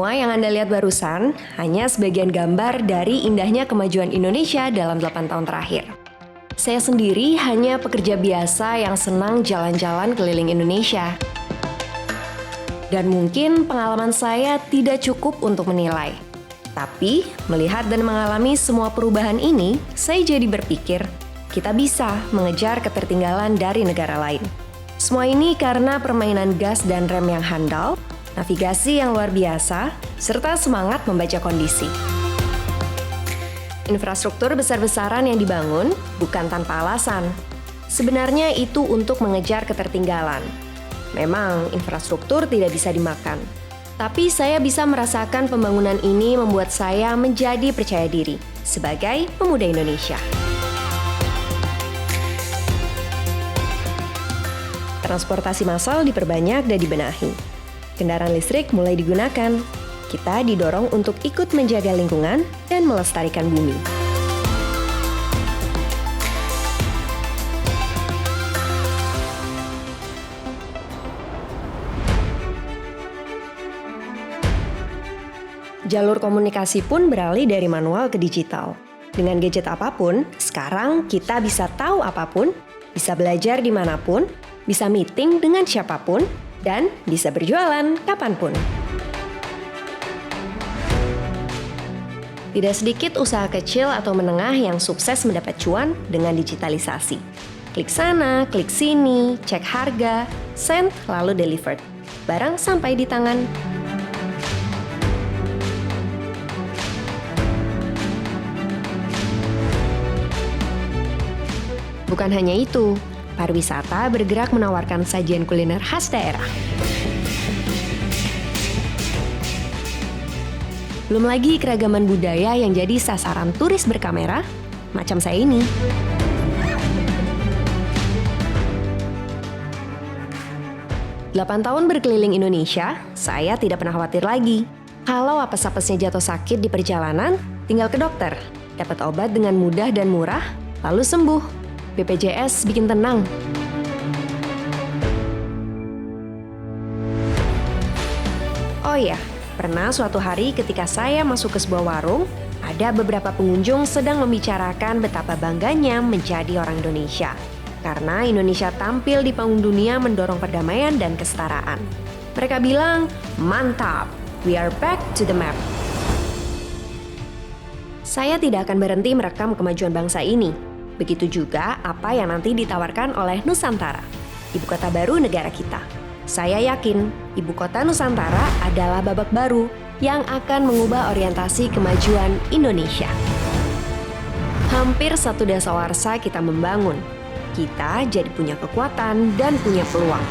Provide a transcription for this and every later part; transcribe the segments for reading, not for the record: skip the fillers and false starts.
Semua yang Anda lihat barusan hanya sebagian gambar dari indahnya kemajuan Indonesia dalam 8 tahun terakhir. Saya sendiri hanya pekerja biasa yang senang jalan-jalan keliling Indonesia. Dan mungkin pengalaman saya tidak cukup untuk menilai. Tapi, melihat dan mengalami semua perubahan ini, saya jadi berpikir, kita bisa mengejar ketertinggalan dari negara lain. Semua ini karena permainan gas dan rem yang handal, navigasi yang luar biasa, serta semangat membaca kondisi. Infrastruktur besar-besaran yang dibangun bukan tanpa alasan. Sebenarnya itu untuk mengejar ketertinggalan. Memang infrastruktur tidak bisa dimakan. Tapi saya bisa merasakan pembangunan ini membuat saya menjadi percaya diri sebagai pemuda Indonesia. Transportasi massal diperbanyak dan dibenahi. Kendaraan listrik mulai digunakan. Kita didorong untuk ikut menjaga lingkungan dan melestarikan bumi. Jalur komunikasi pun beralih dari manual ke digital. Dengan gadget apapun, sekarang kita bisa tahu apapun, bisa belajar dimanapun, bisa meeting dengan siapapun, dan bisa berjualan kapanpun. Tidak sedikit usaha kecil atau menengah yang sukses mendapat cuan dengan digitalisasi. Klik sana, klik sini, cek harga, send, lalu delivered. Barang sampai di tangan. Bukan hanya itu, pariwisata bergerak menawarkan sajian kuliner khas daerah. Belum lagi keragaman budaya yang jadi sasaran turis berkamera, macam saya ini. Delapan tahun berkeliling Indonesia, saya tidak pernah khawatir lagi. Kalau apes-apesnya jatuh sakit di perjalanan, tinggal ke dokter. Dapat obat dengan mudah dan murah, lalu sembuh. BPJS bikin tenang. Oh iya, pernah suatu hari ketika saya masuk ke sebuah warung, ada beberapa pengunjung sedang membicarakan betapa bangganya menjadi orang Indonesia. Karena Indonesia tampil di panggung dunia mendorong perdamaian dan kesetaraan. Mereka bilang, mantap, we are back to the map. Saya tidak akan berhenti merekam kemajuan bangsa ini. Begitu juga apa yang nanti ditawarkan oleh Nusantara, ibu kota baru negara kita. Saya yakin ibu kota Nusantara adalah babak baru yang akan mengubah orientasi kemajuan Indonesia. Hampir satu dasawarsa kita membangun. Kita jadi punya kekuatan dan punya peluang.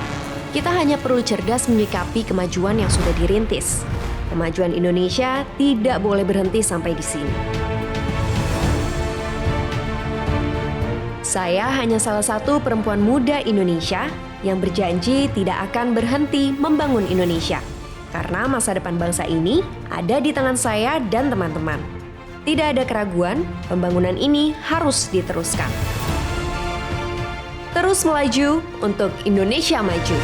Kita hanya perlu cerdas menyikapi kemajuan yang sudah dirintis. Kemajuan Indonesia tidak boleh berhenti sampai di sini. Saya hanya salah satu perempuan muda Indonesia yang berjanji tidak akan berhenti membangun Indonesia. Karena masa depan bangsa ini ada di tangan saya dan teman-teman. Tidak ada keraguan, pembangunan ini harus diteruskan. Terus melaju untuk Indonesia maju.